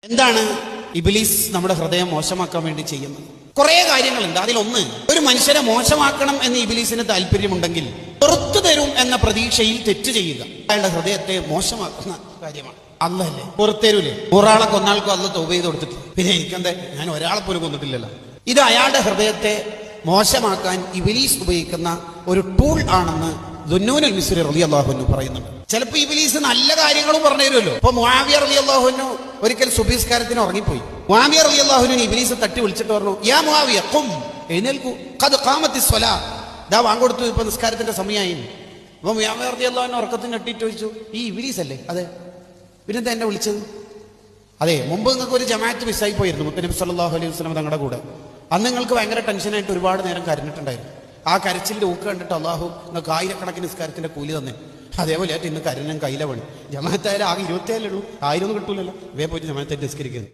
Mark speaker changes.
Speaker 1: എന്താണ് ഇബ്ലീസ് നമ്മുടെ ഹൃദയം മോശമാക്കാൻ വേണ്ടി ചെയ്യുന്നത്? കുറെ കാര്യങ്ങളുണ്ട്. അതിലൊന്ന്, ഒരു മനുഷ്യനെ മോശമാക്കണം എന്ന് ഇബ്ലീസിന് താല്പര്യമുണ്ടെങ്കിൽ പുറത്തു തരും എന്ന പ്രതീക്ഷയിൽ തെറ്റ് ചെയ്യുക അയാളുടെ ഹൃദയത്തെ മോശമാക്കുന്ന കാര്യമാണ്. അല്ലല്ലേ പുറത്തേരൂലേ? ഒരാളെ കൊന്നാൾക്കോ അല്ല തൗബ ചെയ്ത് കൊടുത്തിട്ട് പിന്നെ എനിക്കെന്താ, ഞാൻ ഒരാളെ പോലും കൊന്നിട്ടില്ലല്ലോ. ഇത് അയാളുടെ ഹൃദയത്തെ മോശമാക്കാൻ ഇബ്ലീസ് ഉപയോഗിക്കുന്ന ഒരു ടൂൾ ആണെന്ന് ദുന്നൂനുൽ മിസ്രി റളിയല്ലാഹു അൻഹു പറയുന്നുണ്ട്. ചിലപ്പോൾ ഇബ്ലീസ് നല്ല കാര്യങ്ങളും പറഞ്ഞു തരുമല്ലോ. ഇപ്പൊ മുആവിയ റളിയല്ലാഹു അൻഹു ഒരിക്കൽ സുബ്ഹിസ്കാരത്തിന് ഉറങ്ങിപ്പോയി. മുആവിയ റളിയല്ലാഹു അൻഹു ഇബ്ലീസ് തട്ടി വിളിച്ചിട്ട് പറഞ്ഞു, യാ മുആവിയ ഖും, എഴുന്നേൽക്കൂ, ഖദ് ഖാമത്തിസ് സ്വലാ, ദാ വാങ്ക് കൊടുത്തു, ഇപ്പൊ നിസ്കാരത്തിന്റെ സമയമായി. അപ്പൊ മുആവിയ റളിയല്ലാഹു അൻഹു ഉറക്കത്തിന് ഞെട്ടിയിട്ട് ചോദിച്ചു, ഈ ഇബ്ലീസ് അല്ലേ? അതെ. പിന്നെന്താ എന്നെ വിളിച്ചത്? അതെ, മുമ്പ് നിങ്ങൾക്ക് ഒരു ജമാഅത്ത് മിസ്സായി പോയിരുന്നു മുത്തനബി സല്ലല്ലാഹു അലൈഹി വസല്ലം തങ്ങളുടെ കൂടെ. അന്ന് നിങ്ങൾക്ക് ഭയങ്കര ടെൻഷനായിട്ട് ഒരുപാട് നേരം കരഞ്ഞിട്ടുണ്ടായിരുന്നു. ആ കരച്ചിലിന്റെ ഊക്ക് കണ്ടിട്ട് അള്ളാഹു നിങ്ങൾക്ക് ആയിരക്കണക്കിന് നിസ്കാരത്തിന്റെ കൂലി തന്നെ. അതേപോലെ ആയിട്ട് ഇന്ന് കരഞ്ഞാൽ കയ്യിലെ പണി. ജമാഅത്തായാലും ആകെ 27 1000 ഒന്നും കിട്ടൂലല്ലോ. ഇവയെ പോയിട്ട് ജമാഅത്തായിട്ട് നിസ്കരിക്കുന്നു.